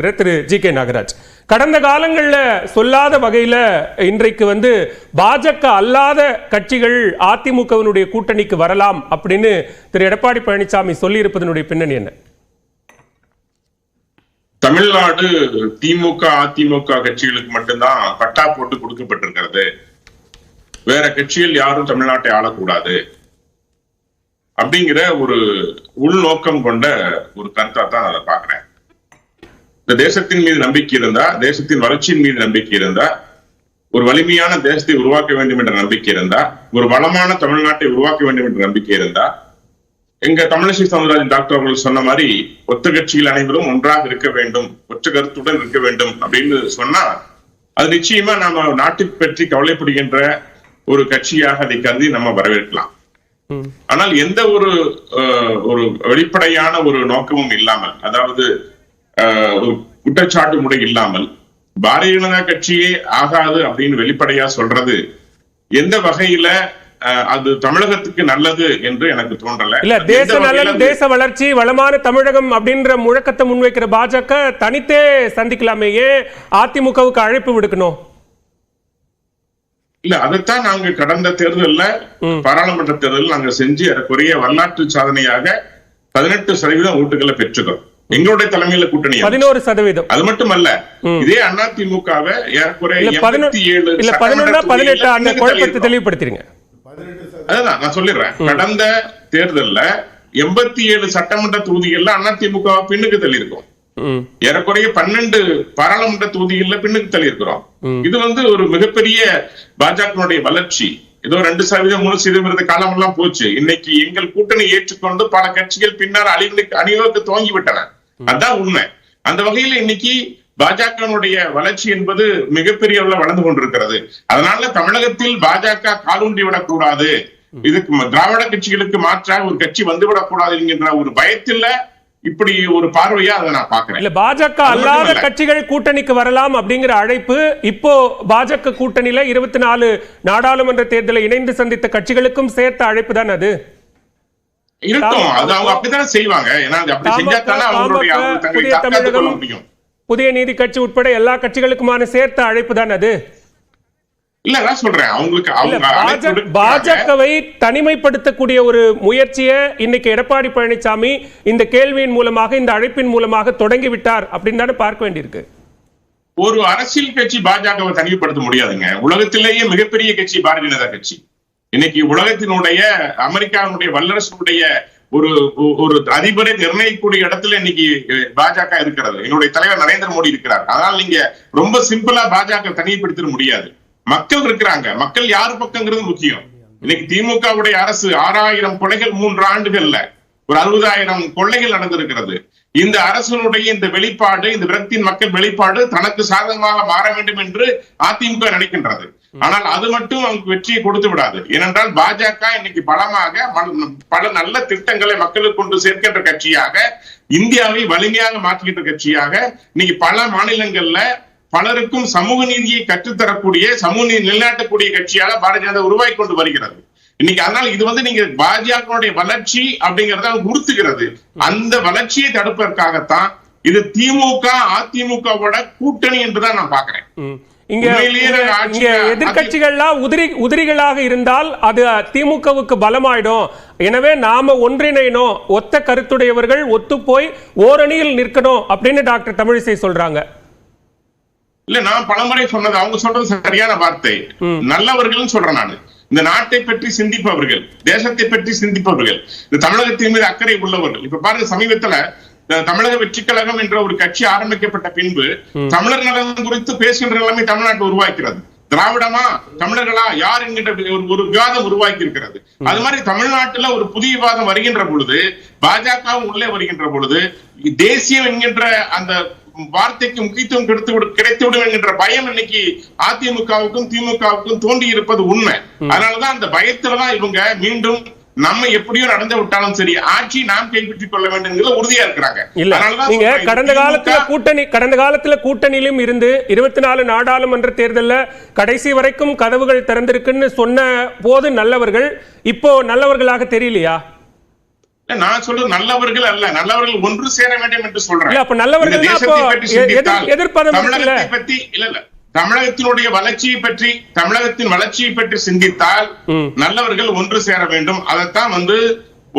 திரு G K. Nagaraj, கடந்த காலங்களில் சொல்லாத வகையில் இன்றைக்கு பாஜக அல்லாத கட்சிகள் அதிமுகவினுடைய கூட்டணிக்கு வரலாம் அப்படின்னு திரு எடப்பாடி பழனிசாமி சொல்லி இருப்பதனுடைய பின்னணி என்ன? தமிழ்நாடு திமுக அதிமுக கட்சிகளுக்கு மட்டும்தான் பட்டா போட்டு கொடுக்கப்பட்டிருக்கிறது, வேற கட்சிகள் யாரும் தமிழ்நாட்டை ஆளக்கூடாது அப்படிங்கிற ஒரு உள்நோக்கம் கொண்ட ஒரு கருத்தா தான் அதை பார்க்கிறேன். இந்த தேசத்தின் மீது நம்பிக்கை இருந்தா, தேசத்தின் வளர்ச்சியின் மீது நம்பிக்கை இருந்தா, ஒரு வலிமையான தேசத்தை உருவாக்க வேண்டும் என்ற நம்பிக்கை இருந்தா, ஒரு வளமான தமிழ்நாட்டை உருவாக்க வேண்டும் என்ற நம்பிக்கை இருந்தா, எங்க தமிழிசை சவுந்தரராஜன் டாக்டர் அவர்கள் சொன்ன மாதிரி ஒத்த கட்சிகள் அனைவரும் ஒன்றாக இருக்க வேண்டும், ஒற்ற கருத்துடன் இருக்க வேண்டும் அப்படின்னு சொன்னா அது நிச்சயமா நாம நாட்டை பற்றி கவலைப்படுகின்ற ஒரு கட்சியாக அதை கருதி நம்ம வரவேற்கலாம். ஆனால் எந்த ஒரு வெளிப்படையான ஒரு நோக்கமும் இல்லாமல், அதாவது ஒரு குற்றச்சாட்டு முறை இல்லாமல் பாரதிய ஜனதா கட்சியே ஆகாது அப்படின்னு வெளிப்படையா சொல்றது எந்த வகையில அது தமிழகத்துக்கு நல்லது என்று எனக்கு தோன்றல. இல்ல, தேச நலன், தேச வளர்ச்சி, வளமான தமிழகம் அப்படின்ற முழக்கத்தை முன்வைக்கிற பாஜக தனித்தே சந்திக்கலாமே, ஏன் அதிமுகவுக்கு அழைப்பு விடுக்கணும்? இல்ல, அதைத்தான் நாங்க கடந்த தேர்தல்ல, பாராளுமன்ற தேர்தலில் நாங்க செஞ்சு அதற்குரிய வரலாற்று சாதனையாக 18% ஓட்டுகளை பெற்றுக்கிறோம். எங்களுடைய தலைமையில கூட்டணி 11%. அது மட்டுமல்ல, இதே அதிமுகவை ஏறக்குறைய 18 தெளிவுபடுத்திருங்க. அதுதான் நான் சொல்லிடுறேன். கடந்த தேர்தல்ல 87 சட்டமன்ற தொகுதிகள்ல அதிமுக பின்னுக்கு தள்ளி இருக்கும். ஏறக்குறைய 12 பாராளுமன்ற தொகுதிகள்ல பின்னுக்கு தள்ளி இருக்கிறோம். இது ஒரு மிகப்பெரிய பாஜகனுடைய வளர்ச்சி. ஏதோ 2% 3% காலம் எல்லாம் போச்சு. இன்னைக்கு எங்கள் கூட்டணி ஏற்றுக்கொண்டு பல கட்சிகள் பின்னால் அணிவகுக்க துவங்கி விட்டன. அதான் உண்மை. அந்த வகையில இன்னைக்கு பாஜகனுடைய வளர்ச்சி என்பது மிகப்பெரிய அளவில் வளர்ந்து கொண்டிருக்கிறது. அதனால தமிழகத்தில் பாஜக காலூன்றி விடக்கூடாது, இதுக்கு திராவிட கட்சிகளுக்கு மாற்றாக ஒரு கட்சி வந்துவிடக்கூடாது என்கின்ற ஒரு பயத்தில் இப்படி ஒரு பார்வையா அதை நான் பாக்குறேன். இல்ல, பாஜக அல்லாத கட்சிகள் கூட்டணிக்கு வரலாம் அப்படிங்கிற அழைப்பு இப்போ பாஜக கூட்டணியில 24 நாடாளுமன்ற தேர்தலை இணைந்து சந்தித்த கட்சிகளுக்கும் சேர்த்த அழைப்பு தான் அது இருக்கும். அது அவங்க அப்படித்தான் செய்வாங்க. ஏன்னா அப்படி செஞ்சா தானே அவங்களுடைய புதிய தமிழகம், புதிய நீதி கட்சி உட்பட எல்லா கட்சிகளுக்குமான சேர்த்த அழைப்பு தான் அது. இல்ல, நான் சொல்றேன், அவங்களுக்கு பாஜகவை தனிமைப்படுத்தக்கூடிய ஒரு முயற்சியை இன்னைக்கு எடப்பாடி பழனிசாமி இந்த கேள்வியின் மூலமாக, இந்த அழைப்பின் மூலமாக தொடங்கி விட்டார் அப்படின்னு தானே பார்க்க வேண்டியிருக்கு. ஒரு அரசியல் கட்சி பாஜகவை தனிமைப்படுத்த முடியாதுங்க. உலகத்திலேயே மிகப்பெரிய கட்சி பாரதிய ஜனதா கட்சி. இன்னைக்கு உலகத்தினுடைய, அமெரிக்காவுடைய வல்லரசுடைய ஒரு அதிபரை நிர்ணயிக்கக்கூடிய இடத்துல இன்னைக்கு பாஜக இருக்கிறது. என்னுடைய தலைவர் நரேந்திர மோடி இருக்கிறார். அதனால நீங்க ரொம்ப சிம்பிளா பாஜக தனிமைப்படுத்த முடியாது. மக்கள் இருக்கிறாங்க. மக்கள் யாரு பக்கங்கிறது முக்கியம். இன்னைக்கு திமுகவுடைய அரசு 6000 கொலைகள் 3 ஆண்டுகள்ல ஒரு 60,000 கொள்ளைகள் நடந்திருக்கிறது. இந்த அரசனுடைய இந்த வெளிப்பாடு, இந்த விரக்தியின் மக்கள் வெளிப்பாடு தனக்கு சாதகமாக மாற வேண்டும் என்று அதிமுக நினைக்கின்றது. ஆனால் அது மட்டும் அவங்களுக்கு வெற்றியை கொடுத்து விடாது. ஏனென்றால் பாஜக இன்னைக்கு பலமாக பல நல்ல திட்டங்களை மக்களுக்கு கொண்டு சேர்க்கின்ற கட்சியாக, இந்தியாவை வலிமையாக மாற்றுகின்ற கட்சியாக, இன்னைக்கு பல மாநிலங்கள்ல பலருக்கும் சமூக நீதியை கற்றுத்தரக்கூடிய, சமூக நீதி நிலைநாட்டக்கூடிய கட்சியாக பாரதிய ஜனதா உருவாக்கி கொண்டு வருகிறது இன்னைக்கு. அதனால இது நீங்க பாஜகவுடைய வளர்ச்சி அப்படிங்கறத உறுத்துகிறது. அந்த வளர்ச்சியை தடுப்பதற்காகத்தான் இது திமுக அதிமுகவோட கூட்டணி என்றுதான் நான் பாக்குறேன். இங்க எதிர்கட்சிகள்லாம் உதிரிகளாக இருந்தால் அது திமுகவுக்கு பலமாயிடும். எனவே நாம ஒன்றிணையணும், ஒத்த கருத்துடையவர்கள் ஒத்து போய் ஓரணியில் நிற்கணும் அப்படின்னு டாக்டர் தமிழிசை சொல்றாங்க. இல்ல, நான் பலமுறை சொன்னது, அவங்க சொல்றது சரியான வார்த்தை. நல்லவர்கள் சொல்றேன் நான். இந்த நாட்டை பற்றி சிந்திப்பவர்கள், தேசத்தை பற்றி சிந்திப்பவர்கள், இந்த தமிழகத்தின் மீது அக்கறை உள்ளவர்கள். இப்ப பாருங்க, சமீபத்துல தமிழக வெற்றி கழகம் என்ற ஒரு கட்சி ஆரம்பிக்கப்பட்ட பின்பு தமிழர் நலன் குறித்து பேசுகின்ற நிலைமை தமிழ்நாட்டில் உருவாக்கிறது. திராவிடமா தமிழர்களா யார் என்கின்ற ஒரு விவாதம் உருவாக்கி இருக்கிறது. அது மாதிரி தமிழ்நாட்டில் ஒரு புதிய விவாதம் வருகின்ற பொழுது, பாஜகவும் உள்ளே வருகின்ற பொழுது, தேசியம் என்கின்ற அந்த வார்த்தைக்கு முக்கியத்துவம் கிடைத்துவிடும் என்கின்ற பயம் இன்னைக்கு அதிமுகவுக்கும் திமுகவுக்கும் தோண்டி இருப்பது உண்மை. அதனாலதான் அந்த பயத்துலதான் இவங்க மீண்டும் நம்ம எப்படியோ நடந்து விட்டாலும் சரி, ஆட்சி நாம் கைப்பற்றிக் கொள்ள வேண்டும் உறுதியா இருக்கிறாங்க. நீங்க கடந்த காலத்துல கூட்டணியிலும் இருந்து 24 நாடாளுமன்ற தேர்தல்ல கடைசி வரைக்கும் கதவுகள் திறந்திருக்குன்னு சொன்ன போது நல்லவர்கள் இப்போ நல்லவர்களாக தெரியலையா? நான் சொல்றது நல்லவர்கள் அல்ல, நல்லவர்கள் ஒன்று சேர வேண்டும் என்று சொல்றேன். அப்ப நல்லவர்கள் தேசத்தை பற்றி சிந்தித்தால், எதிர்ப்பதம் தமிழகத்தை பற்றி இல்ல தமிழகத்தினுடைய வளர்ச்சியை பற்றி, தமிழகத்தின் வளர்ச்சியை பற்றி சிந்தித்தால் நல்லவர்கள் ஒன்று சேர வேண்டும். அதைத்தான்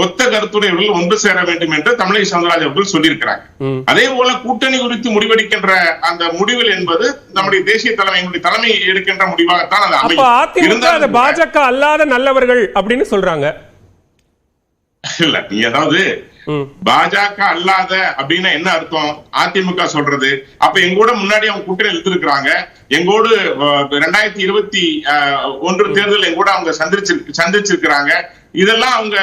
ஒத்த கருத்துடையவர்கள் ஒன்று சேர வேண்டும் என்று தமிழிசை சவுந்தரராஜன் அவர்கள் சொல்லியிருக்கிறாங்க. அதே போல கூட்டணி குறித்து முடிவெடுக்கின்ற அந்த முடிவுகள் என்பது நம்முடைய தேசிய தலைமை எடுக்கின்ற முடிவாகத்தான் அது அமையும். பாஜக அல்லாத நல்லவர்கள் அப்படின்னு சொல்றாங்க. இல்ல நீ அதாவது பாஜக அல்லாத அப்படின்னா என்ன அர்த்தம்? அதிமுக சொல்றது அப்ப எங்கூட முன்னாடி அவங்க கூட்டணி எடுத்திருக்கிறாங்க, எங்கோடு 2021 தேர்தல் எங்கூட அவங்க சந்திச்சிருக்கிறாங்க. இதெல்லாம் அவங்க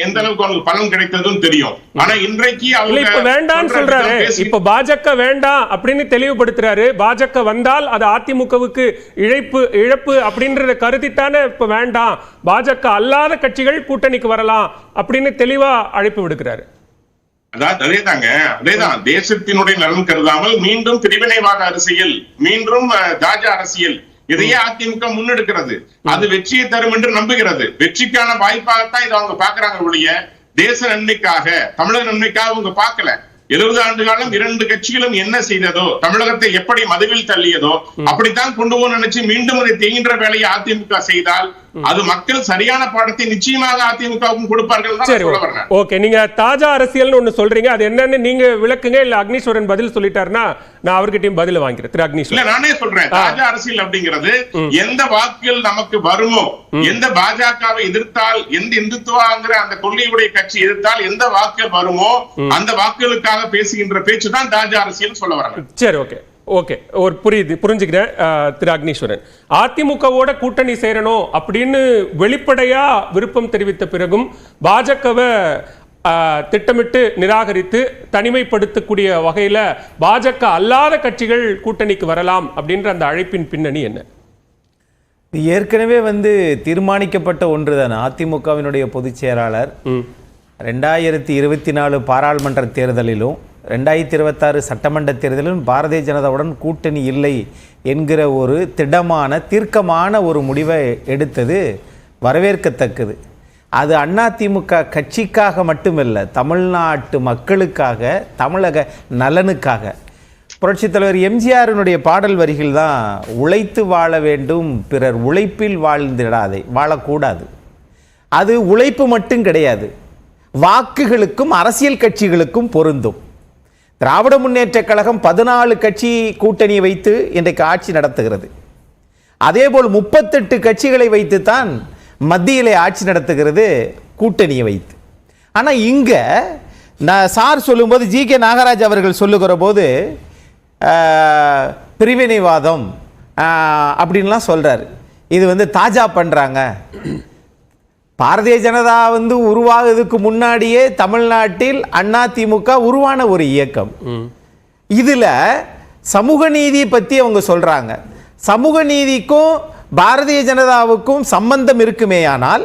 எந்த அளவுக்கு அவங்களுக்கு பலன் கிடைத்ததும் தெரியும். ஆனா இன்றைக்கு அவங்க வேண்டாம்னு சொல்றாரு. இப்ப பாஜக வேண்டாம் அப்படின்னு தெளிவுபடுத்துறாரு. பாஜக வந்தால் அது அதிமுகவுக்கு இழப்பு அப்படின்றத கருதித்தானே இப்ப வேண்டாம், பாஜக அல்லாத கட்சிகள் கூட்டணிக்கு வரலாம் அப்படின்னு தெளிவா அழைப்பு விடுக்கிறாரு. அதேதான் தேசத்தினுடைய நலன் கருதாமல் மீண்டும் பிரிவினைவாத அரசியல், மீண்டும் தாஜா அரசியல், இதையே அதிமுக முன்னெடுக்கிறது. அது வெற்றியை தரும் என்று நம்புகிறது. வெற்றிக்கான வாய்ப்பாகத்தான் இதை அவங்க பாக்குறாங்க ஒழிய தேச நன்மைக்காக, தமிழக நன்மைக்காக அவங்க பார்க்கல. 70 ஆண்டு காலம் 2 கட்சிகளும் என்ன செய்ததோ, தமிழகத்தை எப்படி மதுவில் தள்ளியதோ அப்படித்தான் கொண்டு போக நினைச்சு மீண்டும் அதை தேய்கின்ற வேலையை அதிமுக செய்தால் அது மக்கள் சரியான பாடத்தை நிச்சயமாக அதிமுகவுக்கும் கொடுப்பார்கள். ஓகே, நீங்க தாஜா அரசியல் ஒண்ணு சொல்றீங்க, அது என்னன்னு நீங்க விளக்குங்க. இல்ல அக்னீஸ்வரன் பதில் சொல்லிட்டாருன்னா நான் அவர்கிட்டயும் பதில் வாங்கிறேன். திரு அக்னீஸ்வரன், நானே சொல்றேன், தாஜா அரசியல் அப்படிங்கிறது எந்த வாக்குகள் நமக்கு வருமோ, எந்த பாஜகவை எதிர்த்தால், எந்த இந்துத்துவாங்கிற அந்த கொள்கையுடைய கட்சி எதிர்த்தால் எந்த வாக்குகள் வருமோ அந்த வாக்குகளுக்காக பேசுகின்ற பேச்சு தான் தாஜா அரசியல் சொல்ல வராங்க. சரி, ஓகே, ஒரு புரிஞ்சுக்கிறேன். திரு அக்னீஸ்வரன், அதிமுகவோட கூட்டணி சேரணும் அப்படின்னு வெளிப்படையா விருப்பம் தெரிவித்த பிறகும் பாஜகவை திட்டமிட்டு நிராகரித்து தனிமைப்படுத்தக்கூடிய வகையில பாஜக அல்லாத கட்சிகள் கூட்டணிக்கு வரலாம் அப்படின்ற அந்த அழைப்பின் பின்னணி என்ன? ஏற்கனவே தீர்மானிக்கப்பட்ட ஒன்றுதான். அதிமுகவினுடைய பொதுச் செயலாளர் 2024 பாராளுமன்ற தேர்தலிலும் 2026 சட்டமன்ற தேர்தலிலும் பாரதிய ஜனதாவுடன் கூட்டணி இல்லை என்கிற ஒரு திடமான தீர்க்கமான ஒரு முடிவை எடுத்தது வரவேற்கத்தக்கது. அது அதிமுக கட்சிக்காக மட்டுமல்ல, தமிழ்நாட்டு மக்களுக்காக, தமிழக நலனுக்காக. புரட்சித் தலைவர் எம்ஜிஆரினுடைய பாடல் வரிகள் தான், உழைத்து வாழ வேண்டும் பிறர் உழைப்பில் வாழ்ந்திடாதே, வாழக்கூடாது. அது உழைப்பு மட்டும் கிடையாது, வாக்குகளுக்கும் அரசியல் கட்சிகளுக்கும் பொருந்தும். திராவிட முன்னேற்ற கழகம் 14 கட்சி கூட்டணியை வைத்து இன்றைக்கு ஆட்சி நடத்துகிறது. அதேபோல் 38 கட்சிகளை வைத்துத்தான் மத்தியிலே ஆட்சி நடத்துகிறது, கூட்டணியை வைத்து. ஆனால் இங்கே நான் சார் சொல்லும்போது, ஜி.கே. நாகராஜ் அவர்கள் சொல்லுகிற போது பிரிவினைவாதம் அப்படின்லாம் சொல்கிறார். இது தாஜா பண்ணுறாங்க. பாரதிய ஜனதா உருவாகுறதுக்கு முன்னாடியே தமிழ்நாட்டில் அதிமுக உருவான ஒரு இயக்கம். இதுல சமூக நீதி பத்தி அவங்க சொல்றாங்க. சமூக நீதிக்கும் பாரதிய ஜனதாவுக்கும் சம்பந்தம் இருக்குமேயானால்